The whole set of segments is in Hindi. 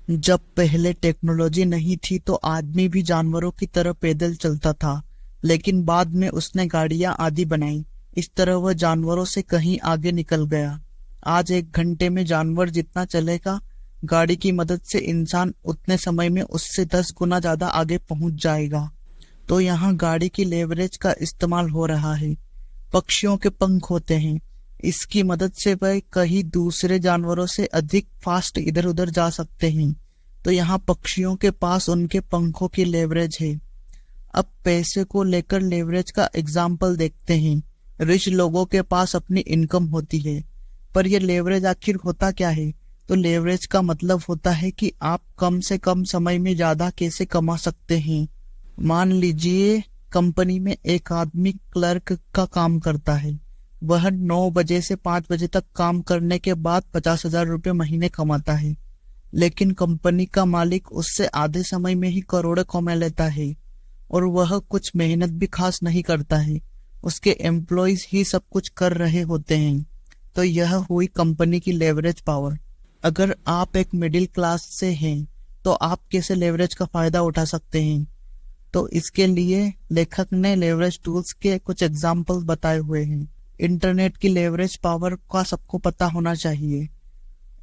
जब पहले टेक्नोलॉजी नहीं थी तो आदमी भी जानवरों की तरह पैदल चलता था, लेकिन बाद में उसने गाड़ियां आदि बनाई। इस तरह वह जानवरों से कहीं आगे निकल गया। आज 1 घंटे में जानवर जितना चलेगा, गाड़ी की मदद से इंसान उतने समय में उससे 10 गुना ज्यादा आगे पहुंच जाएगा। तो यहाँ गाड़ी की लेवरेज का इस्तेमाल हो रहा है। पक्षियों के पंख होते हैं, इसकी मदद से वह कहीं दूसरे जानवरों से अधिक फास्ट इधर उधर जा सकते हैं। तो यहाँ पक्षियों के पास उनके पंखों की लेवरेज है। अब पैसे को लेकर लेवरेज का एग्जाम्पल देखते हैं। रिच लोगों के पास अपनी इनकम होती है, पर यह लेवरेज आखिर होता क्या है? तो लेवरेज का मतलब होता है कि आप कम से कम समय में ज्यादा कैसे कमा सकते हैं। मान लीजिए कंपनी में एक आदमी क्लर्क का काम करता है। वह 9 बजे से 5 बजे तक काम करने के बाद 50,000 रुपये महीने कमाता है, लेकिन कंपनी का मालिक उससे आधे समय में ही करोड़ों कमा लेता है और वह कुछ मेहनत भी खास नहीं करता है। उसके एम्प्लॉयज ही सब कुछ कर रहे होते हैं। तो यह हुई कंपनी की लेवरेज पावर। अगर आप एक मिडिल क्लास से हैं तो आप कैसे लेवरेज का फायदा उठा सकते हैं? तो इसके लिए लेखक ने लेवरेज टूल्स के कुछ एग्जाम्पल बताए हुए हैं। इंटरनेट की लेवरेज पावर का सबको पता होना चाहिए।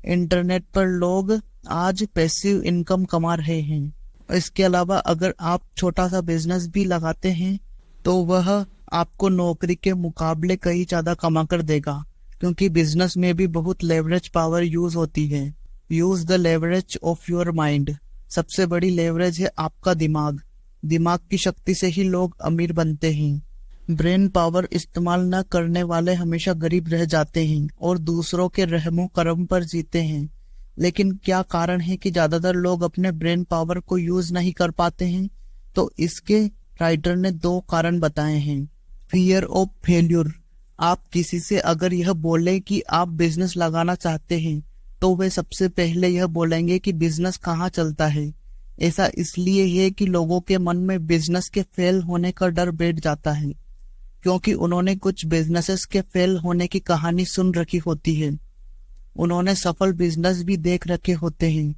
इंटरनेट पर लोग आज पैसिव इनकम कमा रहे हैं। इसके अलावा अगर आप छोटा सा बिजनेस भी लगाते हैं तो वह आपको नौकरी के मुकाबले कहीं ज्यादा कमा कर देगा, क्योंकि बिजनेस में भी बहुत लेवरेज पावर यूज होती है। Use the leverage of your mind. सबसे बड़ी लेवरेज है आपका दिमाग। दिमाग की शक्ति से ही लोग अमीर बनते हैं। ब्रेन पावर इस्तेमाल न करने वाले हमेशा गरीब रह जाते हैं और दूसरों के रहमो करम पर जीते हैं। लेकिन क्या कारण है कि ज्यादातर लोग अपने ब्रेन पावर को यूज नहीं कर पाते हैं? तो इसके राइटर ने 2 कारण बताए हैं। Fear of failure. आप किसी से अगर यह बोले कि आप बिजनेस लगाना चाहते हैं तो वे सबसे पहले यह बोलेंगे कि बिजनेस कहाँ चलता है। ऐसा इसलिए है कि लोगों के मन में बिजनेस के फेल होने का डर बैठ जाता है, क्योंकि उन्होंने कुछ बिजनेसेस के फेल होने की कहानी सुन रखी होती है। उन्होंने सफल बिजनेस भी देख रखे होते हैं।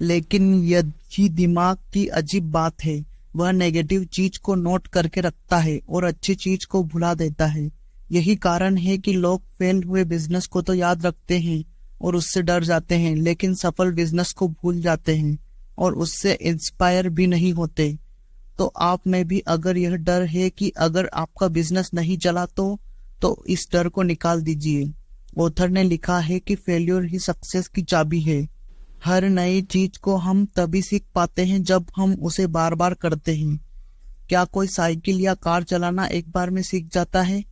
लेकिन यही दिमाग की अजीब बात है, वह नेगेटिव चीज को नोट करके रखता है और अच्छी चीज को भुला देता है। यही कारण है कि लोग फेल हुए बिजनेस को तो याद रखते हैं और उससे डर जाते हैं, लेकिन सफल बिजनेस को भूल जाते हैं और उससे इंस्पायर भी नहीं होते। तो आप में भी अगर यह डर है कि अगर आपका बिजनेस नहीं चला तो इस डर को निकाल दीजिए। ऑथर ने लिखा है कि फेल्योर ही सक्सेस की चाबी है। हर नई चीज को हम तभी सीख पाते हैं जब हम उसे बार बार करते हैं। क्या कोई साइकिल या कार चलाना एक बार में सीख जाता है?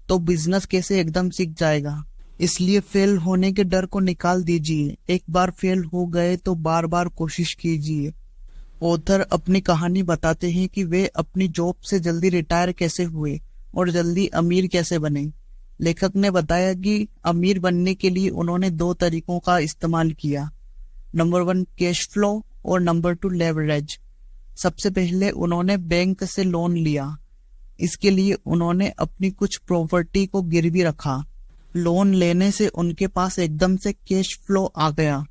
तो बिजनेस कैसे एकदम सीख जाएगा? इसलिए फेल होने के डर को निकाल दीजिए। एक बार फेल हो गए तो बार बार कोशिश कीजिए। ऑथर अपनी कहानी बताते हैं कि वे अपनी जॉब से जल्दी रिटायर कैसे हुए और जल्दी अमीर कैसे बने। लेखक ने बताया कि अमीर बनने के लिए उन्होंने 2 तरीकों का इस्तेमाल किया। नंबर 1 कैश फ्लो और नंबर 2 लेवरेज। सबसे पहले उन्होंने बैंक से लोन लिया। इसके लिए उन्होंने अपनी कुछ प्रॉपर्टी को गिरवी रखा। लोन लेने से उनके पास एकदम से कैश फ्लो आ गया।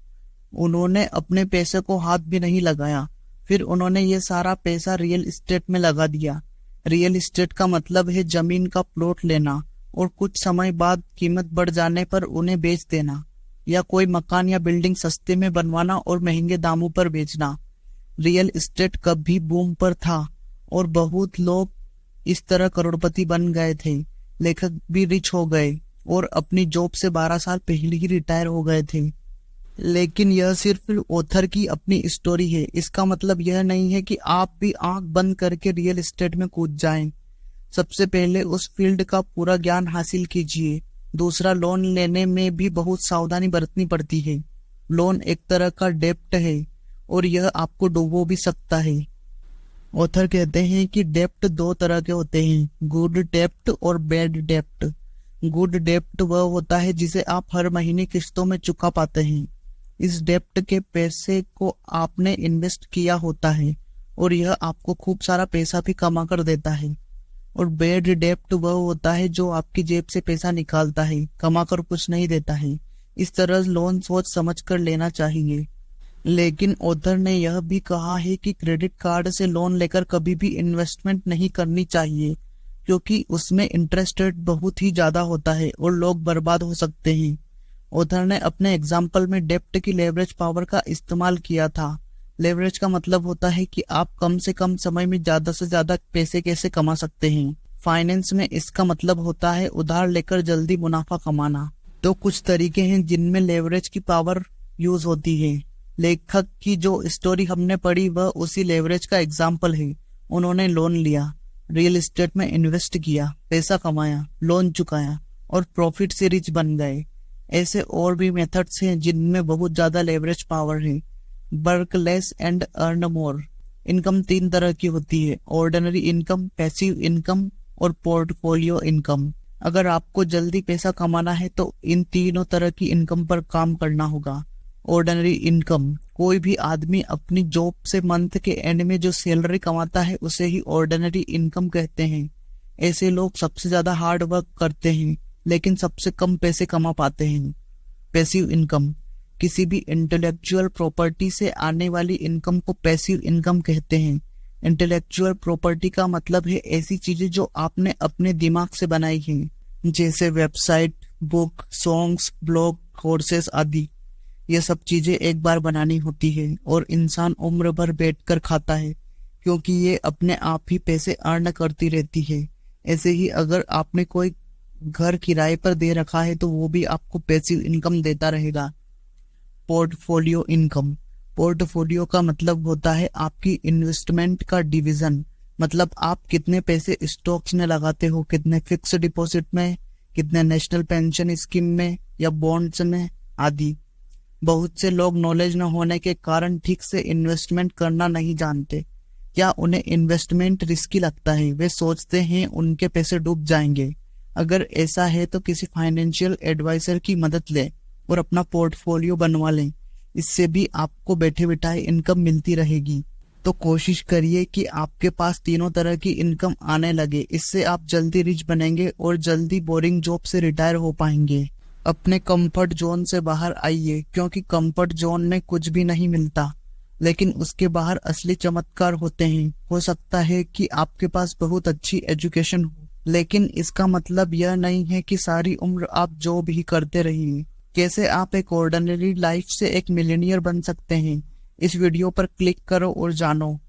उन्होंने अपने पैसे को हाथ भी नहीं लगाया। फिर उन्होंने ये सारा पैसा रियल एस्टेट में लगा दिया। रियल एस्टेट का मतलब है जमीन का प्लॉट लेना और कुछ समय बाद कीमत बढ़ जाने पर उन्हें बेच देना, या कोई मकान या बिल्डिंग सस्ते में बनवाना और महंगे दामों पर बेचना। रियल एस्टेट कभी बूम पर था और बहुत लोग इस तरह करोड़पति बन गए थे। लेखक भी रिच हो गए और अपनी जॉब से 12 साल पहले ही रिटायर हो गए थे। लेकिन यह सिर्फ ऑथर की अपनी स्टोरी है। इसका मतलब यह नहीं है कि आप भी आंख बंद करके रियल एस्टेट में कूद जाएं। सबसे पहले उस फील्ड का पूरा ज्ञान हासिल कीजिए। दूसरा, लोन लेने में भी बहुत सावधानी बरतनी पड़ती है। लोन एक तरह का डेप्ट है और यह आपको डुबो भी सकता है। ऑथर कहते हैं कि डेप्ट 2 तरह के होते हैं, गुड डेप्ट और बैड डेप्ट। गुड डेप्ट वह होता है जिसे आप हर महीने किस्तों में चुका पाते हैं। इस डेप्ट के पैसे को आपने इन्वेस्ट किया होता है और यह आपको खूब सारा पैसा भी कमा कर देता है। और बैड डेप्ट वह होता है जो आपकी जेब से पैसा निकालता है, कमा कर कुछ नहीं देता है। इस तरह लोन सोच समझ कर लेना चाहिए। लेकिन ऑथर ने यह भी कहा है कि क्रेडिट कार्ड से लोन लेकर कभी भी इन्वेस्टमेंट नहीं करनी चाहिए, क्योंकि उसमें इंटरेस्ट रेट बहुत ही ज्यादा होता है और लोग बर्बाद हो सकते हैं। ऑथर ने अपने एग्जाम्पल में डेब्ट की लेवरेज पावर का इस्तेमाल किया था। लेवरेज का मतलब होता है कि आप कम से कम समय में ज्यादा से ज्यादा पैसे कैसे कमा सकते हैं। फाइनेंस में इसका मतलब होता है उधार लेकर जल्दी मुनाफा कमाना। तो कुछ तरीके हैं जिनमें लेवरेज की पावर यूज होती है। लेखक की जो स्टोरी हमने पढ़ी वह उसी लेवरेज का एग्जाम्पल है। उन्होंने लोन लिया, रियल एस्टेट में इन्वेस्ट किया, पैसा कमाया, लोन चुकाया और प्रॉफिट से रिच बन गए। ऐसे और भी मेथड्स हैं जिनमें बहुत ज्यादा लेवरेज पावर है। Work less and earn more. Income 3 तरह की होती है: ऑर्डिनरी इनकम, पैसिव इनकम और पोर्टफोलियो इनकम। अगर आपको जल्दी पैसा कमाना है तो इन तीनों तरह की इनकम पर काम करना होगा। ऑर्डिनरी इनकम: कोई भी आदमी अपनी जॉब से मंथ के एंड में जो सैलरी कमाता है उसे ही ऑर्डिनरी इनकम कहते हैं। ऐसे लोग सबसे ज्यादा हार्ड वर्क करते हैं लेकिन सबसे कम पैसे कमा पाते हैं। पैसिव इनकम: किसी भी इंटेलेक्चुअल प्रॉपर्टी से आने वाली इनकम को पैसिव इनकम कहते हैं। इंटेलेक्चुअल प्रॉपर्टी का मतलब है ऐसी चीजें जो आपने अपने दिमाग से बनाई हैं, जैसे website, book, songs, blog, courses आदि। ये सब चीजें एक बार बनानी होती है और इंसान उम्र भर बैठकर खाता है, क्योंकि ये अपने आप ही पैसे अर्न करती रहती है। ऐसे ही अगर आपने कोई घर किराए पर दे रखा है तो वो भी आपको पैसिव इनकम देता रहेगा। पोर्टफोलियो इनकम: पोर्टफोलियो का मतलब होता है आपकी इन्वेस्टमेंट का डिवीजन। मतलब आप कितने पैसे स्टॉक्स में लगाते हो, कितने फिक्स डिपॉजिट में, कितने नेशनल पेंशन स्कीम में या बॉन्ड्स में आदि। बहुत से लोग नॉलेज न होने के कारण ठीक से इन्वेस्टमेंट करना नहीं जानते या उन्हें इन्वेस्टमेंट रिस्की लगता है। वे सोचते हैं उनके पैसे डूब जाएंगे। अगर ऐसा है तो किसी फाइनेंशियल एडवाइजर की मदद लें और अपना पोर्टफोलियो बनवा लें। इससे भी आपको बैठे बिठाए इनकम मिलती रहेगी। तो कोशिश करिए कि आपके पास तीनों तरह की इनकम आने लगे। इससे आप जल्दी रिच बनेंगे और जल्दी बोरिंग जॉब से रिटायर हो पाएंगे। अपने कंफर्ट जोन से बाहर आइए, क्योंकि कंफर्ट जोन में कुछ भी नहीं मिलता, लेकिन उसके बाहर असली चमत्कार होते हैं। हो सकता है कि आपके पास बहुत अच्छी एजुकेशन हो, लेकिन इसका मतलब यह नहीं है कि सारी उम्र आप जॉब ही करते रहिए। कैसे आप एक ऑर्डिनरी लाइफ से एक मिलियनियर बन सकते हैं, इस वीडियो पर क्लिक करो और जानो।